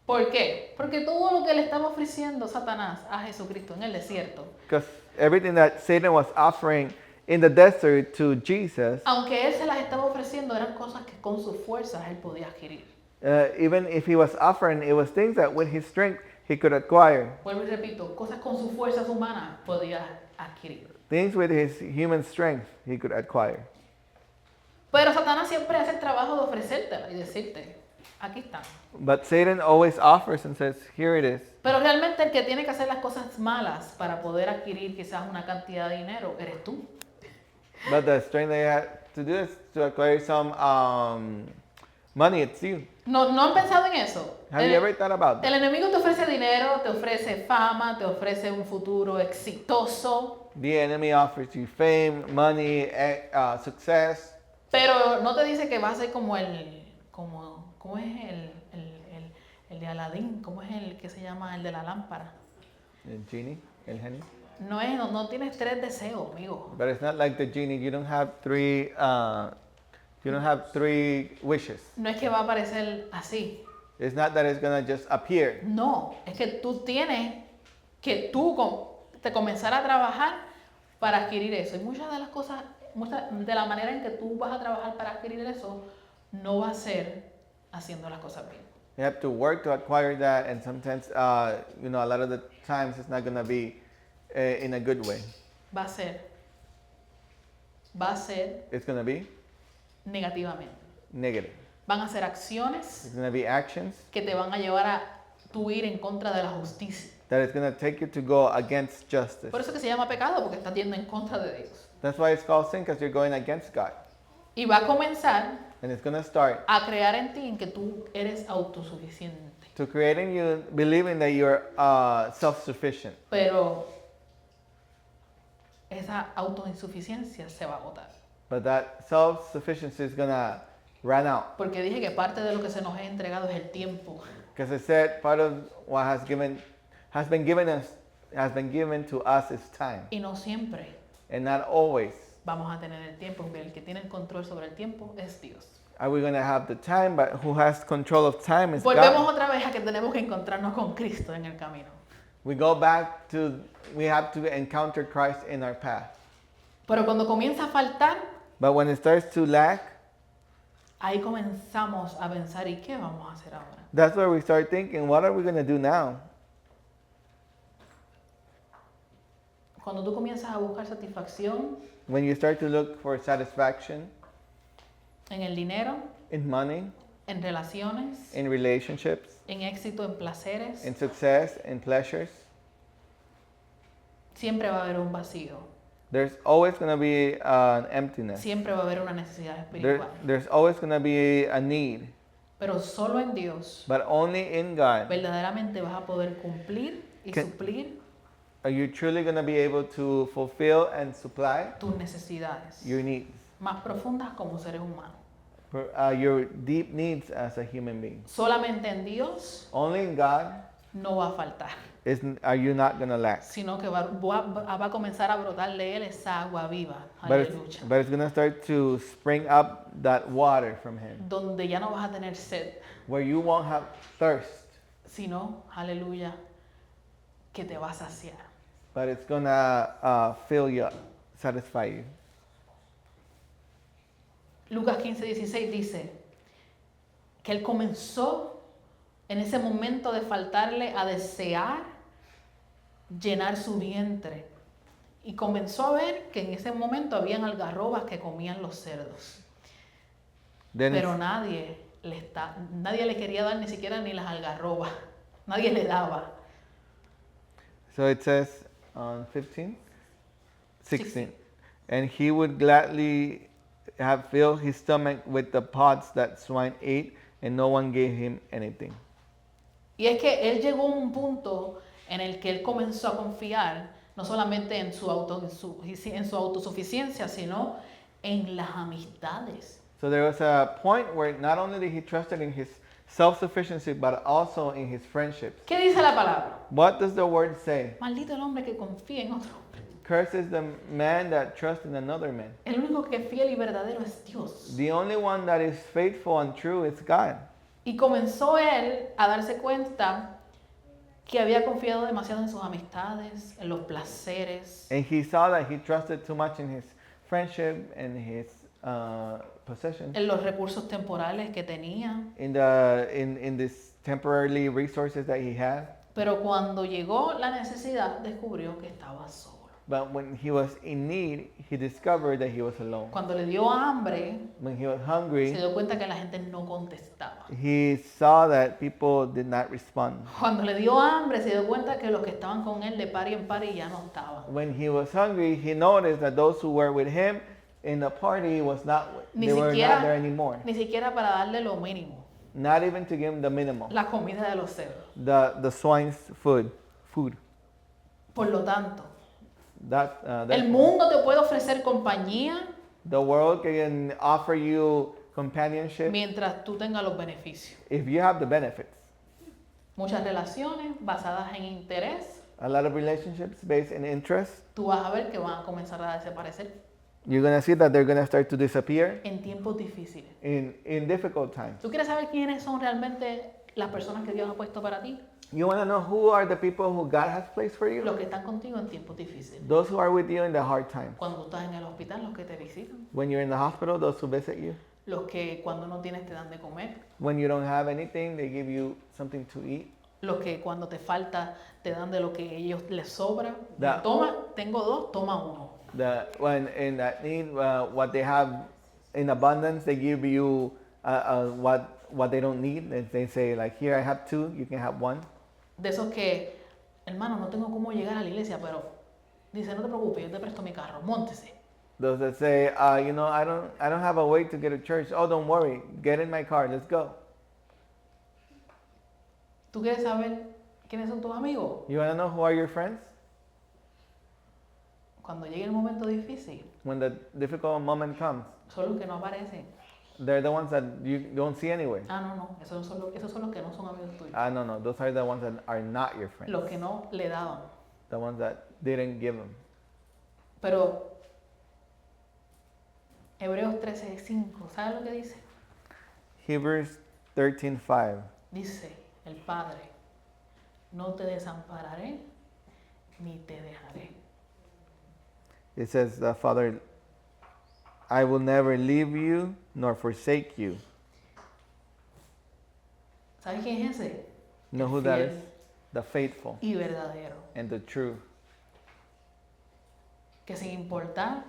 ¿Por qué? Porque todo lo que le estaba ofreciendo Satanás a Jesucristo en el desierto, Because everything that Satan was offering in the desert to Jesus, aunque él se las estaba ofreciendo, eran cosas que con sus fuerzas él podía adquirir. even if he was offering, it was things that with his strength he could acquire. Vuelvo y repito, cosas con sus fuerzas humanas podía adquirir. Things with his human strength he could acquire. Pero Satanás siempre hace el trabajo de ofrecértela y decirte, aquí está. But Satan always offers and says, here it is. Pero realmente el que tiene que hacer las cosas malas para poder adquirir quizás una cantidad de dinero, eres tú. But the strength that you have to do is to acquire some money, it's you. ¿No han pensado en eso? Have you ever thought about that? El enemigo te ofrece dinero, te ofrece fama, te ofrece un futuro exitoso, The enemy offers you fame, money, success. pero no te dice que va a ser como ¿cómo es el de Aladín? ¿Cómo es el que se llama el de la lámpara? El genie, el genio. No tienes 3 deseos, amigo. But it's not like the genie. You don't have three wishes. No es que va a aparecer así. It's not that it's gonna just appear. No, es que tú tienes que te comenzar a trabajar para adquirir eso. Y muchas de las cosas, de la manera en que tú vas a trabajar para adquirir eso, no va a ser haciendo las cosas bien. You have to work to acquire that, and sometimes, a lot of the times it's not gonna be in a good way. Va a ser It's gonna be negativamente. negative. Van a ser acciones It's gonna be actions que te van a llevar a tú ir en contra de la justicia. that it's gonna take you to go against justice. Por eso que se llama pecado, porque estás yendo en contra de Dios. That's why it's called sin, because you're going against God, Y va a comenzar and it's gonna start a crear en ti en que tú eres autosuficiente. to creating you believing that you're self-sufficient. Pero esa autoinsuficiencia se va a agotar. But that self-sufficiency is gonna run out. Porque dije que parte de lo que se nos ha entregado es el tiempo. Because I said part of what has been given to us is time, Y no siempre and not always vamos a tener el tiempo, porque el que tiene el control sobre el tiempo es Dios. are we gonna have the time. But who has control of time is Volvemos God. otra vez a que tenemos que encontrarnos con Cristo en el camino. We have to encounter Christ in our path. Pero cuando comienza a faltar, But when it starts to lack, ahí comenzamos a pensar, ¿y qué vamos a hacer ahora? that's where we start thinking, what are we gonna do now? Cuando tú comienzas a buscar satisfacción When you start to look for satisfaction en el dinero, in money, en relaciones, in relationships, en éxito, en placeres, in success, in pleasures, siempre va a haber un vacío. there's always going to be an emptiness. Siempre va a haber una necesidad espiritual. There's always going to be a need. Pero solo en Dios But only in God verdaderamente vas a poder cumplir y Que- suplir are you truly going to be able to fulfill and supply tus necesidades your needs, más profundas como seres humanos. your deep needs as a human being. Solamente en Dios Only in God no va a faltar, are you not going to lack. sino que va a comenzar a brotar de él esa agua viva, But aleluya, it's going to start to spring up that water from Him, donde ya no vas a tener sed, where you won't have thirst, sino, aleluya, que te va a saciar. but it's going to fill you up, satisfy you. Lucas 15:16 dice que él comenzó en ese momento de faltarle a desear llenar su vientre y comenzó a ver que en ese momento habían algarrobas que comían los cerdos, Then pero nadie le quería dar ni siquiera ni las algarrobas, nadie le daba. so it says on 16. And he would gladly have filled his stomach with the pods that swine ate, and no one gave him anything. Y es que él llegó a un punto en el que él comenzó a confiar no solamente en su autosuficiencia, sino en las amistades. So there was a point where not only did he trusted in his self-sufficiency, but also in his friendships. ¿Qué dice la palabra? What does the word say? Maldito el hombre que confía en otro hombre. Cursed is the man that trusts in another man. El único que es fiel y verdadero es Dios. The only one that is faithful and true is God. Y comenzó él a darse cuenta que había confiado demasiado en sus amistades, en los placeres, And he saw that he trusted too much in his friendship and his possessions, en los recursos temporales que tenía. in this temporarily resources that he had. Pero cuando llegó la necesidad, descubrió que estaba solo. But when he was in need, he discovered that he was alone. Cuando le dio hambre, When he was se hungry, dio cuenta que la gente no contestaba. he saw that people did not respond. Cuando le dio hambre, se dio cuenta que los que estaban con él de par y en par ya no estaban. When he was hungry, he noticed that those who were with him in the party was not, Ni they were siquiera- not there anymore. Ni siquiera para darle lo mínimo, Not even to give him the minimum, la comida de los cerdos. the swine's food. Por lo tanto, That el mundo te puede ofrecer compañía the world can offer you companionship mientras tú tengas los beneficios. if you have the benefits. Muchas relaciones basadas en interés, A lot of relationships based in interest, tú vas a ver que van a comenzar a desaparecer you're gonna see that they're gonna start to disappear en tiempos difíciles. in difficult times. ¿Tú quieres saber quiénes son realmente las personas que Dios ha puesto para ti? You wanna know who are the people who God has placed for you? Los que están contigo en tiempos difíciles. Those who are with you in the hard times. Cuando tú estás en el hospital, los que te visitan. When you're in the hospital, those who visit you. Los que cuando no tienes te dan de comer. When you don't have anything, they give you something to eat. Los que cuando te falta te dan de lo que ellos les sobra. Da- Toma, tengo dos, toma uno. When in that need, what they have in abundance, they give you what they don't need. They say like, here I have two, you can have one. De esos que, hermano, no tengo cómo llegar a la iglesia, pero dice, no te preocupes, yo te presto mi carro, móntese. Those that say, I don't have a way to get to church. Oh, don't worry, get in my car, let's go. ¿Tú quieres saber quiénes son tus amigos? You wanna know who are your friends? Cuando llegue el momento difícil, When the difficult moment comes, son los que no aparecen. they're the ones that you don't see anyway. Ah, no, esos son los que no son amigos tuyos. No, those are the ones that are not your friends. Los que no le daban. The ones that didn't give them. Pero Hebreos 13:5, ¿sabes lo que dice? Hebrews 13:5. Dice el Padre, no te desampararé ni te dejaré. It says, Father, I will never leave you nor forsake you. ¿Sabes quién es ese? You know who that is? The faithful Y verdadero. and the true. Que sin importar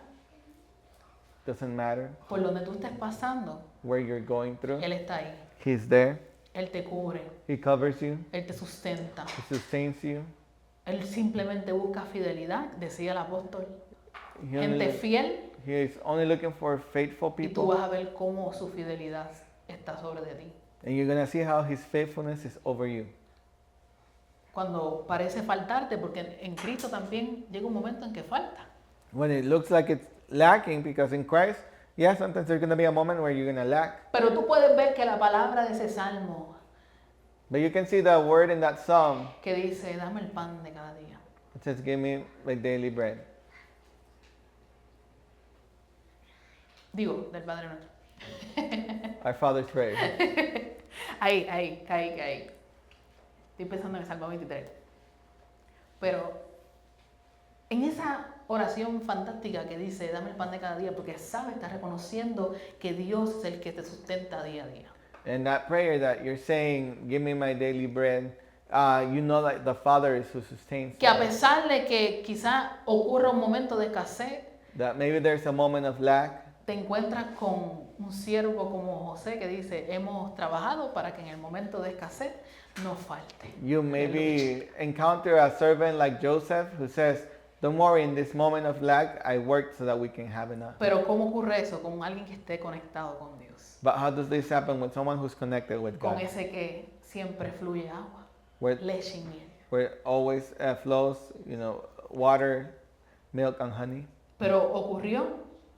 Doesn't matter por donde tú estés pasando, where you're going through. Él está ahí. He's there. Él te cubre, He covers you. Él te sustenta. He sustains you. Él simplemente busca fidelidad, decía el apóstol. He Gente only, fiel he is only looking for faithful y tú people. vas a ver cómo su fidelidad está sobre de ti. And you're going to see how his faithfulness is over you. Cuando parece faltarte, porque en Cristo también llega un momento en que falta. When it looks like it's lacking, because in Christ, yeah, sometimes there's going to be a moment where you're going to lack. Pero tú puedes ver que la palabra de ese salmo But you can see the word in that psalm. que dice, dame el pan de cada día. It says, give me my daily bread. Digo, del Padre Nuestro. Our Father's prayer. Ahí. Estoy pensando en el Salmo 23. Pero en esa oración fantástica que dice, dame el pan de cada día, porque sabe, está reconociendo que Dios es el que te sustenta día a día. And that prayer that you're saying, give me my daily bread, you know that the Father is who sustains Que a you. pesar de que quizá ocurra un momento de escasez, That maybe there's a moment of lack. te encuentras con un siervo como José que dice, hemos trabajado para que en el momento de escasez no falte. You maybe encounter a servant like Joseph who says, Don't worry, in this moment of lack, I worked so that we can have enough. Pero ¿cómo ocurre eso? Con alguien que esté conectado con Dios. But how does this happen with someone who's connected with Con God? ese que siempre fluye agua, Where, leche y miel. where always flows, water, milk, and honey. Pero ocurrió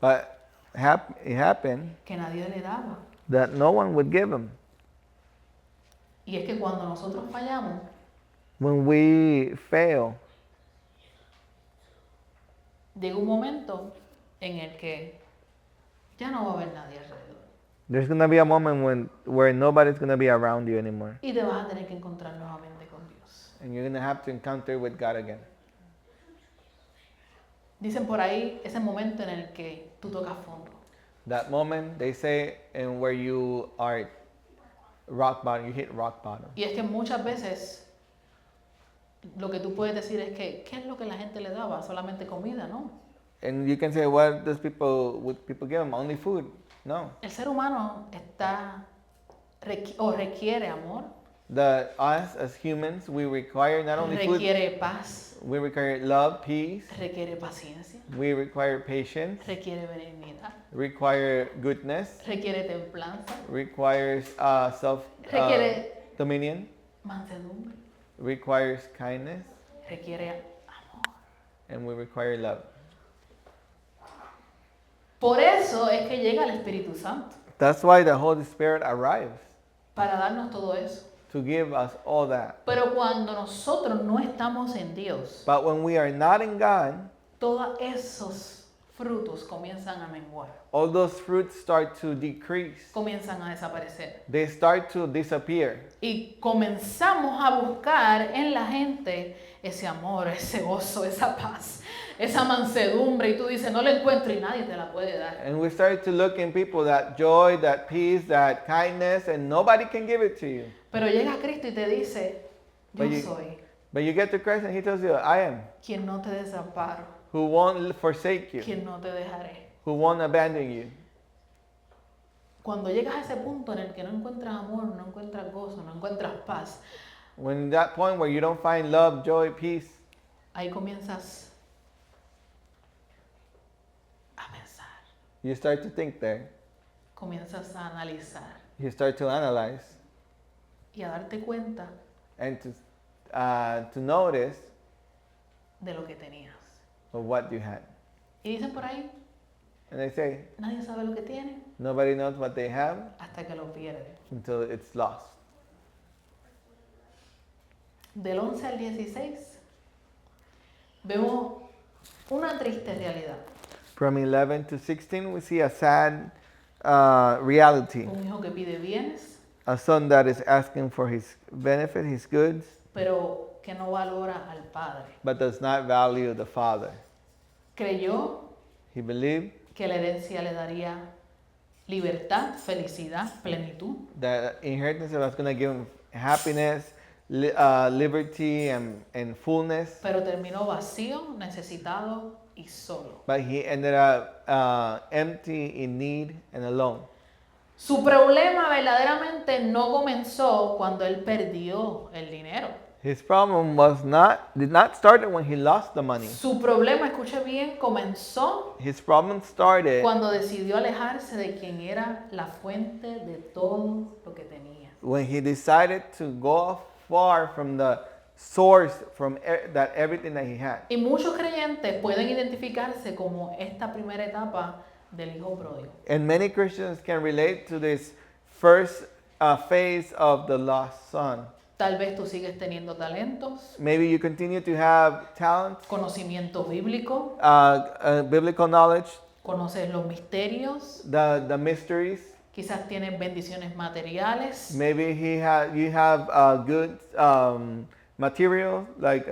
But it happened que nadie le daba. that no one would give him. Y es que cuando nosotros fallamos, When we fail, llega un momento en el que ya no va a haber nadie alrededor. there's going to be a moment where nobody's going to be around you anymore. Y te vas a tener que encontrar nuevamente con Dios. And you're going to have to encounter with God again. Dicen por ahí ese momento en el que tú tocas fondo. That moment, they say, and where you are rock bottom, you hit rock bottom. Y es que muchas veces lo que tú puedes decir es que, ¿qué es lo que la gente le daba? Solamente comida, ¿no? And you can say, what would people give them? Only food? No. El ser humano requiere amor, Us as humans, we require not only food, requiere paz, we require love, peace, requiere paciencia, we require patience, requiere benignidad, require goodness, requiere templanza, requires self requiere dominion, mansedumbre, requires kindness, requiere amor. and we require love. Por eso es que llega el Espíritu Santo, That's why the Holy Spirit arrives, para darnos todo eso. to give us all that. Pero cuando nosotros no estamos en Dios, But when we are not in God, todos esos frutos comienzan a menguar, all those fruits start to decrease. comienzan a desaparecer. They start to disappear. Y comenzamos a buscar en la gente ese amor, ese gozo, esa paz, esa mansedumbre. Y tú dices, no la encuentro y nadie te la puede dar. And we start to look in people that joy, that peace, that kindness, and nobody can give it to you. Pero llega Cristo y te dice, yo But you- soy But you get to Christ and He tells you, I am, quien no te desamparo, who won't forsake you, quien no te dejaré. who won't abandon you. Cuando llegas a ese punto en el que no encuentras amor, no encuentras gozo, no encuentras paz, When that point where you don't find love, joy, peace, ahí comienzas a pensar, you start to think there. comienzas a analizar You start to analyze y a darte cuenta and to notice de lo que tenías. of what you had. Y dicen por ahí, And they say, nadie sabe lo que tiene nobody knows what they have hasta que lo pierde. until it's lost. Del 11 al 16 vemos una triste realidad. From 11 to 16, we see a sad reality. Un hijo que pide bienes, A son that is asking for his benefit, his goods, pero que no valora al padre. but does not value the father. Creyó He believed que la herencia le daría libertad, felicidad, plenitud, that inheritance was going to give him happiness, liberty, and fullness, pero terminó vacío, necesitado y solo. but he ended up empty, in need, and alone. Su problema verdaderamente no comenzó cuando él perdió el dinero. His problem did not start when he lost the money. Su problema, escuche bien, comenzó His problem started cuando decidió alejarse de quien era la fuente de todo lo que tenía. when he decided to go far from the source, from that everything that he had. Y muchos creyentes pueden identificarse como esta primera etapa del hijo pródigo. And many Christians can relate to this first phase of the lost son. Tal vez tú sigues teniendo talentos, Maybe you continue to have talent, conocimiento bíblico, biblical knowledge, conoces los misterios, the mysteries. quizás tienes bendiciones materiales, Maybe you have good material like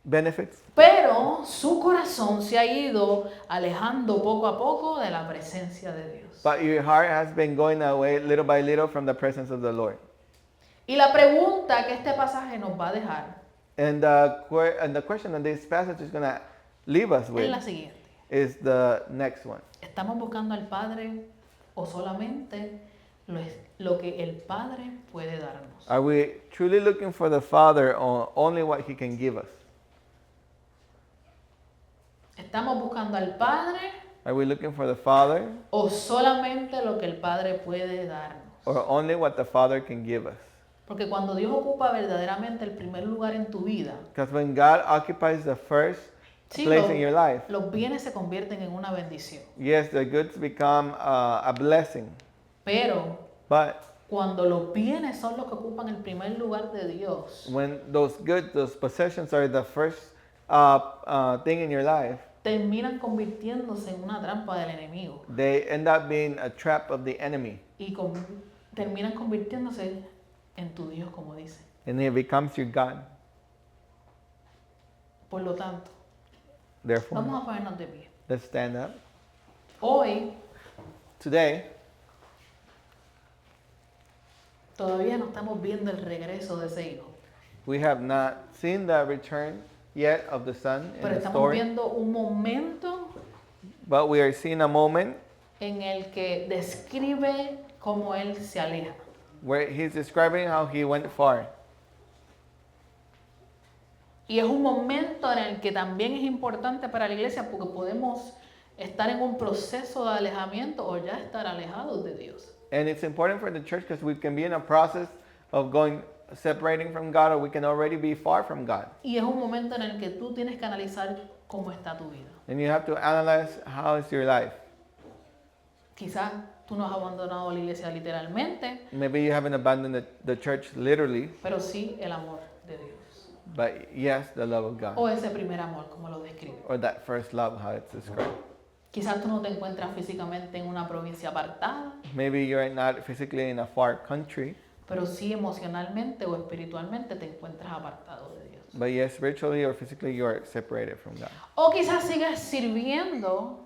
benefits, pero su corazón se ha ido alejando poco a poco de la presencia de Dios. but your heart has been going away little by little from the presence of the Lord. Y la pregunta que este pasaje nos va a dejar And the question that this passage is going to leave us es with la siguiente. is the next one. ¿Estamos buscando al Padre o solamente lo que el Padre puede darnos? Are we truly looking for the Father or only what He can give us? ¿Estamos buscando al Padre Are we looking for the Father o solamente lo que el Padre puede darnos? or only what the Father can give us? Porque cuando Dios ocupa verdaderamente el primer lugar en tu vida, Because when God occupies the first sí, place in your life, los bienes se convierten en una bendición. yes, the goods become a blessing. Pero But cuando los bienes son los que ocupan el primer lugar de Dios, when those goods, those possessions are the first thing in your life, terminan convirtiéndose en una trampa del enemigo they end up being a trap of the enemy. y terminan convirtiéndose en tu Dios, como dice. And it becomes your God. Por lo tanto, Therefore, vamos a ponernos de pie. let's stand up. Hoy Today, todavía no estamos viendo el regreso de ese hijo, we have not seen the return yet of the son in pero the estamos story, viendo un momento but we are seeing a moment en el que describe cómo él se aleja. where he's describing how he went far. Y es un momento en el que también es importante para la iglesia porque podemos estar en un proceso de alejamiento o ya estar alejados de Dios. And it's important for the church because we can be in a process of separating from God, or we can already be far from God. Y es un momento en el que tú tienes que analizar cómo está tu vida. And you have to analyze how is your life. Quizás tú no has abandonado la iglesia literalmente, Maybe you haven't abandoned the church literally, pero sí el amor de Dios. but yes, the love of God. O ese primer amor, como lo describe. Or that first love, how it's described. Quizás tú no te encuentras físicamente en una provincia apartada, Maybe you're not physically in a far country, pero sí emocionalmente o espiritualmente te encuentras apartado de Dios. but yes, spiritually or physically you are separated from God. O quizás sigues sirviendo,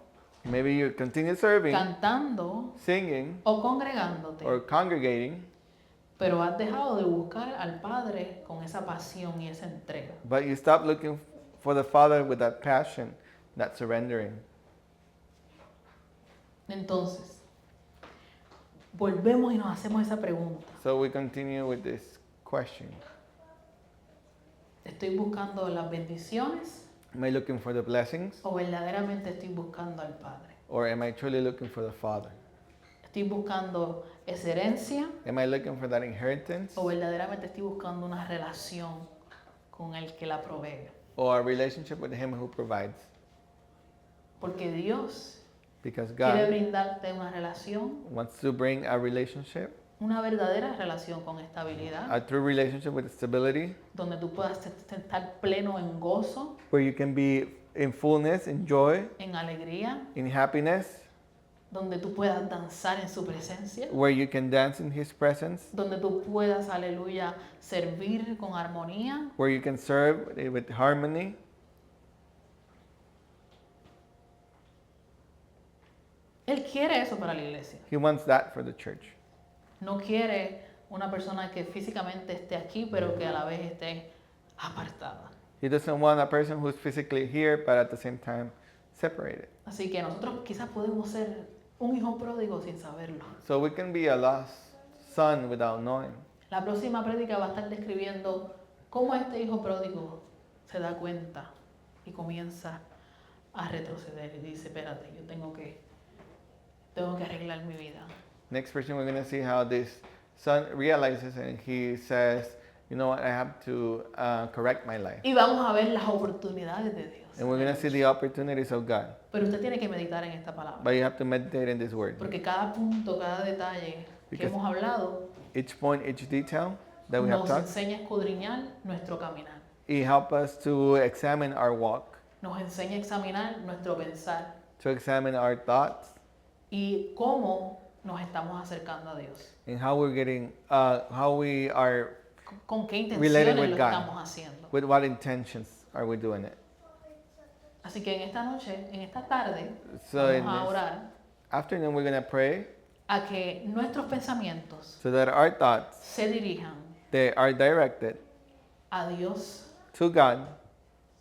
Maybe you continue serving, cantando singing, o congregándote, or congregating, pero has dejado de buscar al Padre con esa pasión y esa entrega. but you stop looking for the Father with that passion, that surrendering. Entonces, volvemos y nos hacemos esa pregunta. So we continue with this question. ¿Estoy buscando las bendiciones Am I looking for the blessings, o verdaderamente estoy buscando al Padre? or am I truly looking for the Father? ¿Estoy buscando esa herencia Am I looking for that inheritance, o verdaderamente estoy buscando una relación con el que la provee? or a relationship with Him who provides? Porque Dios Because quiere God brindarte una relación, wants to bring a relationship, una verdadera relación con estabilidad, a true relationship with stability, donde tú puedas estar pleno en gozo, where you can be in fullness, in joy, en alegría, in happiness, donde tú puedas danzar en su presencia, where you can dance in His presence, donde tú puedas, aleluya, servir con armonía. where you can serve with harmony. Él quiere eso para la iglesia. He wants that for the church. No quiere una persona que físicamente esté aquí, pero que a la vez esté apartada. He doesn't want a person who's physically here, but at the same time separated. Así que nosotros quizás podemos ser un hijo pródigo sin saberlo. So we can be a lost son without knowing. La próxima prédica va a estar describiendo cómo este hijo pródigo se da cuenta y comienza a retroceder y dice, espérate, yo tengo que arreglar mi vida. Next person, we're going to see how this son realizes and he says, you know what, I have to correct my life. Y vamos a ver las oportunidades de Dios. And we're going to see the opportunities of God. Pero usted tiene que meditar en esta palabra. But you have to meditate in this word. Porque cada punto, cada detalle que Because hemos hablado each point, each detail that we have nos talked, enseña a escudriñar nuestro caminar. it helps us to examine our walk, Nos enseña a examinar nuestro pensar to examine our thoughts, y cómo nos estamos acercando a Dios. and how we're getting, how we are, ¿Con qué Related intenciones with lo God. estamos haciendo? with what intentions are we doing it. Así que en esta noche, en esta tarde, So in vamos a this orar afternoon, we're going to pray a que nuestros pensamientos so that our thoughts, se dirijan they are directed a Dios, to God,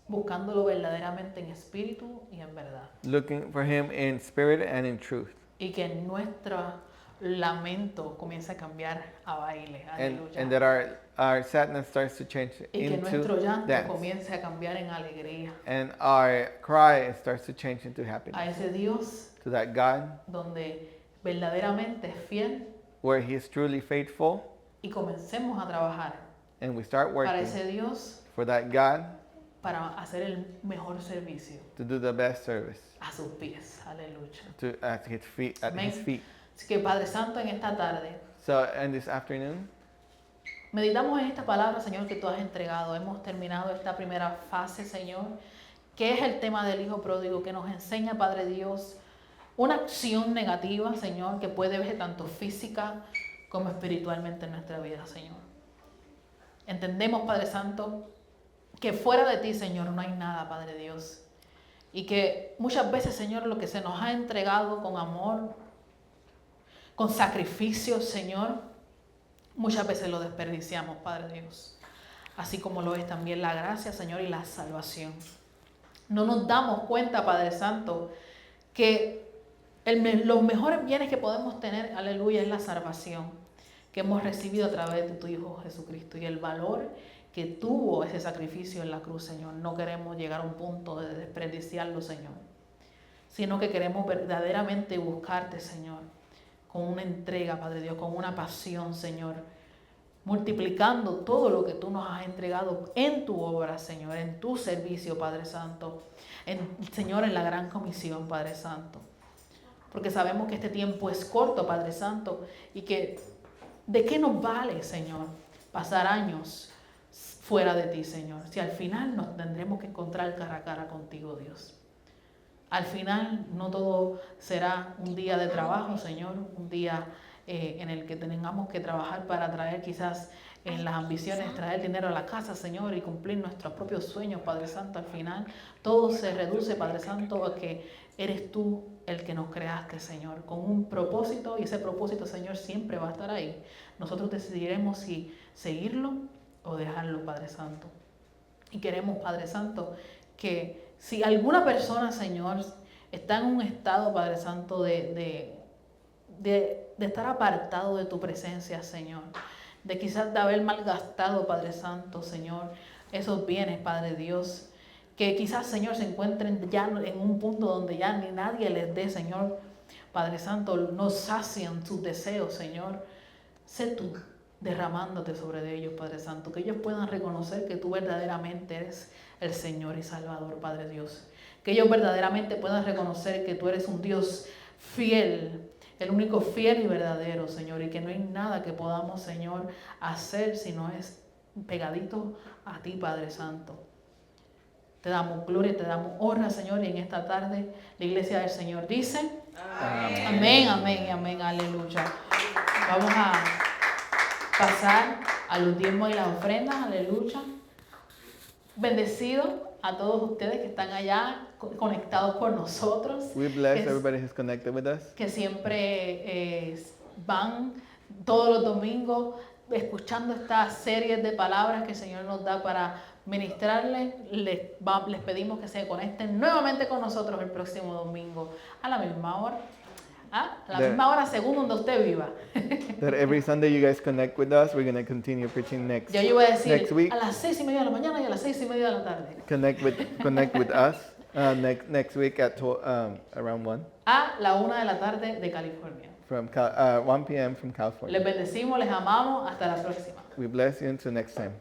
buscándolo verdaderamente en espíritu y en verdad. looking for Him in spirit and in truth. Y que nuestra lamento comience a cambiar a baile. Aleluya. and that our sadness starts to change Y que nuestro into llanto dance. comience a cambiar en alegría. And our cry starts to change into A happiness. ese Dios To that God donde verdaderamente es fiel where He is truly faithful, y comencemos a trabajar and we start para working ese Dios for that God para hacer el mejor servicio to do the best service a sus pies. Aleluya. to at His feet. Amén. Así que Padre Santo, en esta tarde So, and this afternoon, meditamos en esta palabra, Señor, que tú has entregado. Hemos terminado esta primera fase, Señor, que es el tema del Hijo Pródigo, que nos enseña, Padre Dios, una acción negativa, Señor, que puede verse tanto física como espiritualmente en nuestra vida, Señor. Entendemos, Padre Santo, que fuera de ti, Señor, no hay nada, Padre Dios. Y que muchas veces, Señor, lo que se nos ha entregado con amor, con sacrificio, Señor, muchas veces lo desperdiciamos, Padre Dios. Así como lo es también la gracia, Señor, y la salvación. No nos damos cuenta, Padre Santo, que los mejores bienes que podemos tener, aleluya, es la salvación que hemos recibido a través de tu Hijo Jesucristo y el valor que tuvo ese sacrificio en la cruz, Señor. No queremos llegar a un punto de desperdiciarlo, Señor, sino que queremos verdaderamente buscarte, Señor, con una entrega, Padre Dios, con una pasión, Señor, multiplicando todo lo que tú nos has entregado en tu obra, Señor, en tu servicio, Padre Santo, Señor, en la gran comisión, Padre Santo. Porque sabemos que este tiempo es corto, Padre Santo, y que ¿de qué nos vale, Señor, pasar años fuera de ti, Señor? Si al final nos tendremos que encontrar cara a cara contigo, Dios. Al final no todo será un día de trabajo, Señor, un día en el que tengamos que trabajar para traer quizás en las ambiciones, traer dinero a la casa, Señor, y cumplir nuestros propios sueños, Padre Santo. Al final todo se reduce, Padre Santo, a que eres tú el que nos creaste, Señor, con un propósito, y ese propósito, Señor, siempre va a estar ahí. Nosotros decidiremos si seguirlo o dejarlo, Padre Santo. Y queremos, Padre Santo, que si alguna persona, Señor, está en un estado, Padre Santo, de estar apartado de tu presencia, Señor, de quizás de haber malgastado, Padre Santo, Señor, esos bienes, Padre Dios, que quizás, Señor, se encuentren ya en un punto donde ya ni nadie les dé, Señor, Padre Santo, no sacian sus deseos, Señor. Sé tú derramándote sobre ellos, Padre Santo, que ellos puedan reconocer que tú verdaderamente eres el Señor y Salvador, Padre Dios. Que ellos verdaderamente puedan reconocer que tú eres un Dios fiel, el único fiel y verdadero, Señor, y que no hay nada que podamos, Señor, hacer si no es pegadito a ti, Padre Santo. Te damos gloria, te damos honra, Señor, y en esta tarde la iglesia del Señor dice, amén, amén, amén, amén, aleluya. Vamos a pasar a los diezmos y las ofrendas, aleluya. Bendecido a todos ustedes que están allá conectados con nosotros. we bless everybody who's connected with us. Que siempre van todos los domingos escuchando estas series de palabras que el Señor nos da para ministrarles. Les pedimos que se conecten nuevamente con nosotros el próximo domingo a la misma hora. A la misma hora según donde usted viva. That every Sunday you guys connect with us. We're going to continue preaching next Yo voy a decir next week. a las 6:30 de la mañana y a las 6:30 de la tarde. Connect with us next week at around 1 A la 1 de la tarde de California. from 1 p.m. from California. Les bendecimos, les amamos. Hasta la próxima. We bless you until next time.